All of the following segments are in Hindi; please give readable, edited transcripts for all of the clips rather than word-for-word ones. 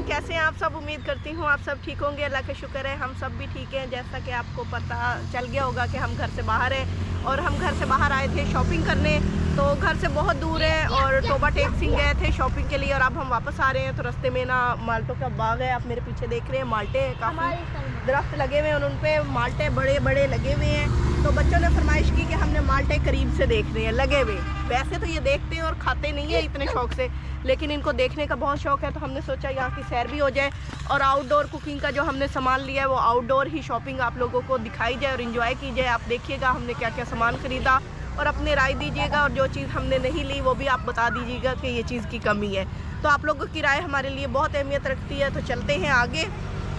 कैसे हैं आप सब? उम्मीद करती हूँ आप सब ठीक होंगे। अल्लाह का शुक्र है हम सब भी ठीक हैं। जैसा कि आपको पता चल गया होगा कि हम घर से बाहर हैं और हम घर से बाहर आए थे शॉपिंग करने। तो घर से बहुत दूर है और टोबा टेक सिंह गए थे शॉपिंग के लिए और अब हम वापस आ रहे हैं। तो रास्ते में ना माल्टों का बाग है, आप मेरे पीछे देख रहे हैं माल्टे हैं, काफ़ी दरख्त लगे हुए हैं और उन पर माल्टे बड़े बड़े लगे हुए हैं। तो बच्चों ने फरमाइश की कि हमने माल्टे करीब से देखने हैं लगे हुए। वैसे तो ये देखते हैं और खाते नहीं है इतने शौक से, लेकिन इनको देखने का बहुत शौक है। तो हमने सोचा यहाँ की सैर भी हो जाए और आउटडोर कुकिंग का जो हमने सामान लिया है वो आउटडोर ही शॉपिंग आप लोगों को दिखाई जाए और इन्जॉय की जाए। आप देखिएगा हमने क्या क्या सामान ख़रीदा और अपनी राय दीजिएगा और जो चीज़ हमने नहीं ली वो भी आप बता दीजिएगा कि ये चीज़ की कमी है। तो आप लोगों की राय हमारे लिए बहुत अहमियत रखती है। तो चलते हैं आगे,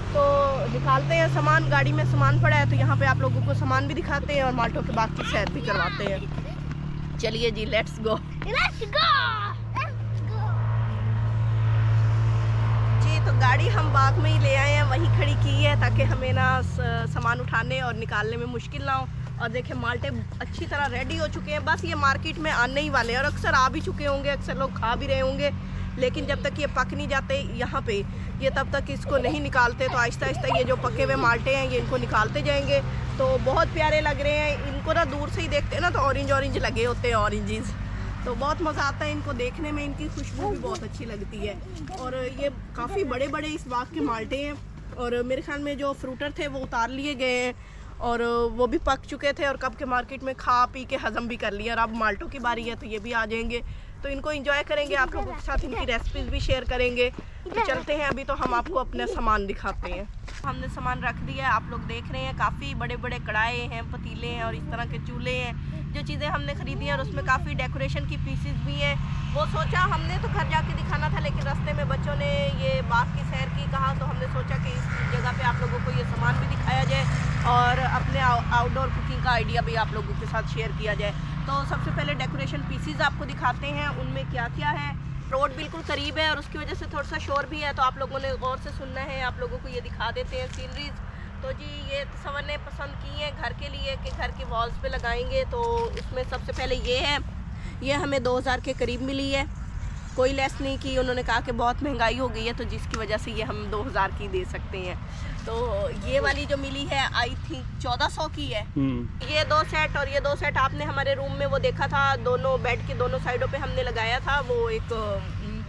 तो निकालते हैं सामान। गाड़ी में सामान पड़ा है तो यहाँ पे आप लोगों को सामान भी दिखाते हैं और माल्टों के बाग की सैर भी करवाते हैं। चलिए जी, लेट्स गो। जी तो गाड़ी हम बाग में ही ले आए हैं, वहीं खड़ी की है ताकि हमें ना सामान उठाने और निकालने में मुश्किल ना हो। और देखें माल्टे अच्छी तरह रेडी हो चुके हैं, बस ये मार्केट में आने ही वाले हैं और अक्सर आ भी चुके होंगे, अक्सर लोग खा भी रहे होंगे। लेकिन जब तक ये पक नहीं जाते यहाँ पे, ये तब तक इसको नहीं निकालते। तो आहिस्ता आहिस्ता ये जो पके हुए माल्टे हैं ये इनको निकालते जाएंगे। तो बहुत प्यारे लग रहे हैं। इनको ना दूर से ही देखते हैं ना तो ऑरेंज ऑरेंज लगे होते हैं, ऑरेंजेस। तो बहुत मज़ा आता है इनको देखने में, इनकी खुशबू भी बहुत अच्छी लगती है। और ये काफ़ी बड़े बड़े इस बाग के माल्टे हैं और मेरे ख्याल में जो फ्रूटर थे वो उतार लिए गए हैं और वो भी पक चुके थे और कब के मार्केट में खा पी के हज़म भी कर लिया। और अब माल्टों की बारी है तो ये भी आ जाएंगे, तो इनको एंजॉय करेंगे, आप लोगों के साथ इनकी रेसिपीज़ भी शेयर करेंगे। तो चलते हैं, अभी तो हम आपको अपना सामान दिखाते हैं। हमने सामान रख दिया है, आप लोग देख रहे हैं काफ़ी बड़े बड़े कढ़ाई हैं, पतीले हैं और इस तरह के चूल्हे हैं। जो चीज़ें हमने ख़रीदी हैं और उसमें काफ़ी डेकोरेशन की पीसेस भी हैं। वो सोचा हमने तो घर जाके दिखाना था, लेकिन रास्ते में बच्चों ने ये बाग की सैर की कहा तो हमने सोचा कि इस जगह पे आप लोगों को ये सामान भी दिखाया जाए और अपने आउटडोर कुकिंग का आइडिया भी आप लोगों के साथ शेयर किया जाए। तो सबसे पहले डेकोरेशन पीसेस आपको दिखाते हैं, उनमें क्या क्या है। रोड बिल्कुल करीब है और उसकी वजह से थोड़ा सा शोर भी है, तो आप लोगों ने गौर से सुनना है। आप लोगों को ये दिखा देते हैं सीनरीज। तो जी ये तसव्वुर ने पसंद की है घर के लिए कि घर के वॉल्स पे लगाएंगे। तो इसमें सबसे पहले ये है, ये हमें 2000 के करीब मिली है, कोई लेस नहीं की। उन्होंने कहा कि बहुत महंगाई हो गई है तो जिसकी वजह से ये हम 2000 की दे सकते हैं। तो ये वाली जो मिली है आई थिंक 1400 की है। ये 2 सेट और ये 2 सेट आपने हमारे रूम में वो देखा था, दोनों बेड के दोनों साइडों पे हमने लगाया था वो एक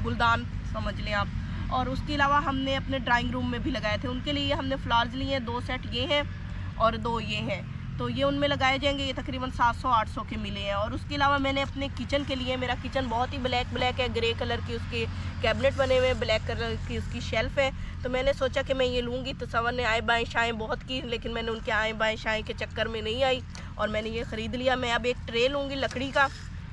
गुलदान समझ लें आप। और उसके अलावा हमने अपने ड्राइंग रूम में भी लगाए थे, उनके लिए हमने फ्लावर्स लिए हैं। 2 सेट ये हैं और 2 ये हैं, तो ये उनमें लगाए जाएंगे। ये तकरीबन 700-800 के मिले हैं। और उसके अलावा मैंने अपने किचन के लिए, मेरा किचन बहुत ही ब्लैक है, ग्रे कलर की उसके कैबिनेट बने हुए, ब्लैक कलर की उसकी शेल्फ़ है। तो मैंने सोचा कि मैं ये लूँगी। तो तसव्वुर ने आए बाएँ शाएँ बहुत की, लेकिन मैंने उनके आए बाएँ शाएँ के चक्कर में नहीं आई और मैंने ये ख़रीद लिया। मैं अब एक ट्रे लूँगी लकड़ी का,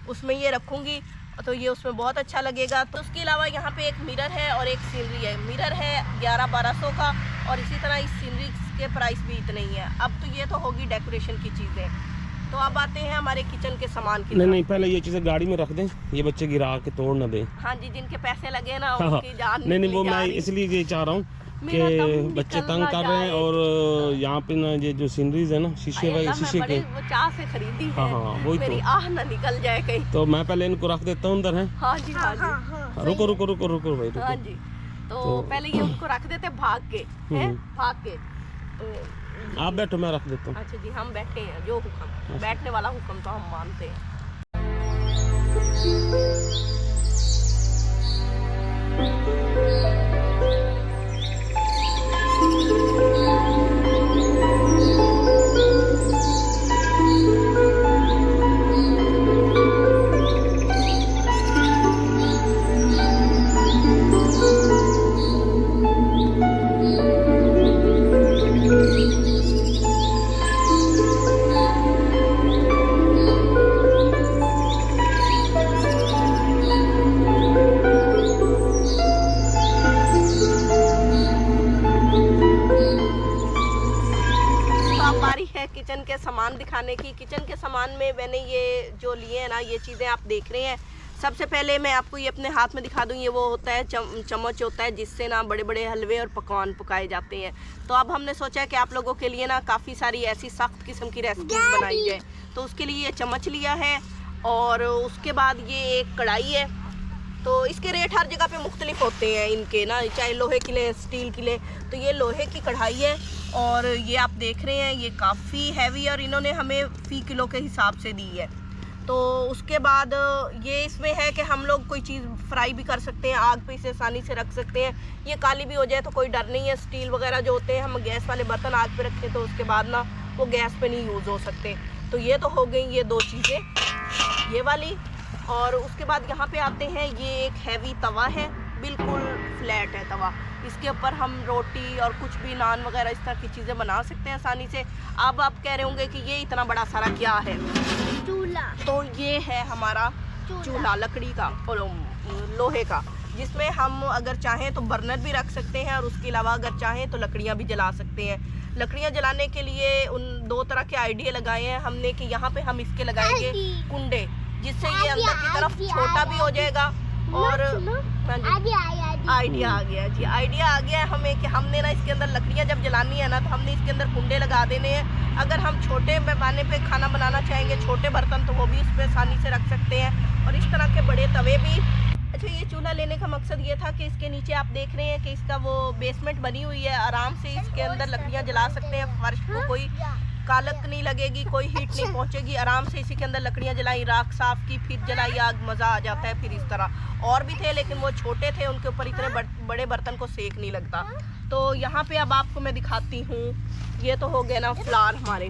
उसमें ये रखूँगी तो ये उसमें बहुत अच्छा लगेगा। तो उसके अलावा यहाँ पे एक मिरर है और एक सीनरी है। मिरर है 1100-1200 का और इसी तरह इस सीनरी के प्राइस भी इतने ही है। अब तो ये तो होगी डेकोरेशन की चीज़ें। तो अब आते हैं हमारे किचन के सामान की। नहीं पहले ये चीज़ें गाड़ी में रख दें, ये बच्चे गिरा के तोड़ ना दें। हाँ जी, जिनके पैसे लगे ना उनकी जान नहीं वो मैं इसलिए ये चाह रहा हूँ कि बच्चे तंग कर रहे हैं और यहाँ पे ना ये जो सीनरीज है ना शीशे के वो चाह से खरीदी है। हाँ वही मेरी तो आह ना निकल जाए कहीं। तो मैं पहले इनको रख देता हूँ अंदर है। हाँ जी हाँ जी, रुको भाई हाँ जी। तो पहले ये उनको रख देते भाग के हैं, भाग के। तो आप बैठो, मैं रख देता हूँ। अच्छा जी, हम बैठे हैं, जो हुक्म बैठने वाला हुक्म तो हम मानते हैं। किचन के सामान दिखाने की। किचन के सामान में मैंने ये जो लिए हैं ना, ये चीज़ें आप देख रहे हैं। सबसे पहले मैं आपको ये अपने हाथ में दिखा दूँ, ये वो होता है चम्मच होता है जिससे ना बड़े बड़े हलवे और पकवान पकाए जाते हैं। तो अब हमने सोचा है कि आप लोगों के लिए ना काफ़ी सारी ऐसी सख्त किस्म की रेसिपीज बनाई जाए। तो उसके लिए ये चम्मच लिया है और उसके बाद ये एक कढ़ाई है, तो इसके रेट हर जगह पे मुख्तलिफ होते हैं इनके ना, चाहे लोहे के लिए स्टील के लिए। तो ये लोहे की कढ़ाई है और ये आप देख रहे हैं ये काफ़ी हैवी और इन्होंने हमें फ़ी किलो के हिसाब से दी है। तो उसके बाद ये इसमें है कि हम लोग कोई चीज़ फ्राई भी कर सकते हैं, आग पे इसे आसानी से रख सकते हैं। ये काली भी हो जाए तो कोई डर नहीं है। स्टील वगैरह जो होते हैं हम गैस वाले बर्तन आग पे रखें तो उसके बाद ना वो गैस पे नहीं यूज़ हो सकते। तो ये तो हो गई ये दो चीज़ें, ये वाली। और उसके बाद यहाँ पे आते हैं, ये एक हैवी तवा है, बिल्कुल फ्लैट है तवा। इसके ऊपर हम रोटी और कुछ भी नान वगैरह इस तरह की चीज़ें बना सकते हैं आसानी से। अब आप कह रहे होंगे कि ये इतना बड़ा सारा क्या है? चूल्हा। तो ये है हमारा चूल्हा लकड़ी का और लोहे का, जिसमें हम अगर चाहें तो बर्नर भी रख सकते हैं और उसके अलावा अगर चाहें तो लकड़ियाँ भी जला सकते हैं। लकड़ियाँ जलाने के लिए उन दो तरह के आइडिया लगाए हैं हमने कि यहाँ पे हम इसके लगाएंगे कुंडे, जिससे ये अंदर की तरफ छोटा भी हो जाएगा। और आइडिया आ गया जी, आइडिया आ गया है हमें कि हमने ना इसके अंदर लकड़ियाँ जब जलानी है ना तो हमने इसके अंदर कुंडे लगा देने हैं। अगर हम छोटे पैमाने पे खाना बनाना चाहेंगे, छोटे बर्तन, तो वो भी उस पर आसानी से रख सकते हैं। और इस तरह के बड़े तवे भी। अच्छा, ये चूल्हा लेने का मकसद ये था कि इसके नीचे आप देख रहे हैं कि इसका वो बेसमेंट बनी हुई है, आराम से इसके अंदर लकड़ियाँ जला सकते हैं। फर्श को कोई कालक नहीं लगेगी, कोई हीट नहीं पहुंचेगी। आराम से इसी के अंदर लकड़ियाँ जलाई, राख साफ की, फिर जलाई आग, मज़ा आ जाता है। फिर इस तरह और भी थे लेकिन वो छोटे थे, उनके ऊपर इतने बड़े बर्तन को सेक नहीं लगता। तो यहाँ पे अब आपको मैं दिखाती हूँ, ये तो हो गए ना फ्लावर हमारे,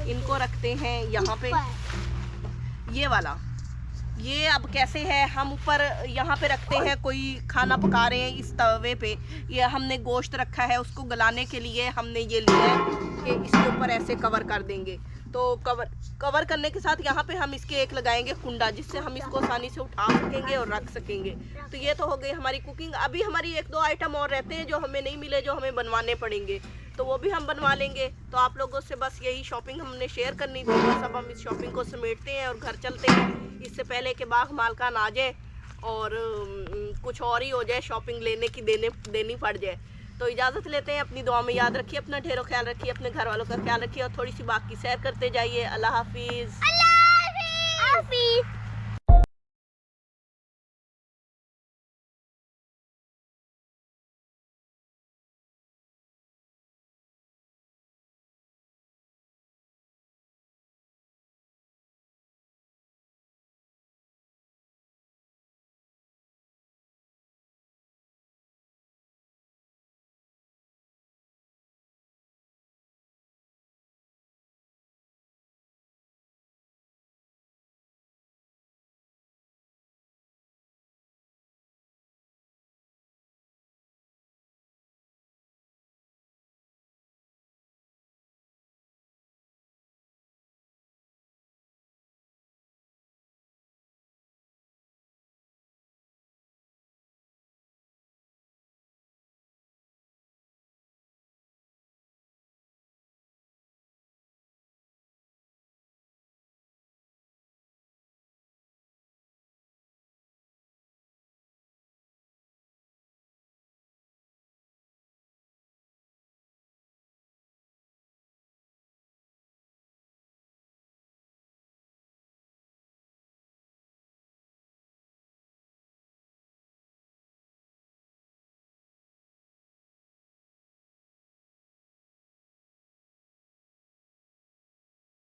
इनको रखते हैं यहाँ पे। ये वाला ये अब कैसे है, हम ऊपर यहाँ पे रखते हैं, कोई खाना पका रहे हैं इस तवे पे, ये हमने गोश्त रखा है, उसको गलाने के लिए हमने ये लिया है कि इसके ऊपर ऐसे कवर कर देंगे। तो कवर करने के साथ यहाँ पे हम इसके एक लगाएंगे कुंडा, जिससे हम इसको आसानी से उठा सकेंगे और रख सकेंगे। तो ये तो हो गई हमारी कुकिंग। अभी हमारी एक दो आइटम और रहते हैं जो हमें नहीं मिले, जो हमें बनवाने पड़ेंगे, तो वो भी हम बनवा लेंगे। तो आप लोगों से बस यही शॉपिंग हमने शेयर करनी थी। बस अब हम इस शॉपिंग को समेटते हैं और घर चलते हैं, इससे पहले कि बाग मालकान आ जाए और कुछ और ही हो जाए, शॉपिंग लेने की देनी पड़ जाए। तो इजाज़त लेते हैं, अपनी दुआ में याद रखिए, अपना ढेरों ख्याल रखिए, अपने घर वालों का ख्याल रखिए और थोड़ी सी बाकी सैर करते जाइए। अल्लाह हाफिज़। अल्लाह हाफिज़।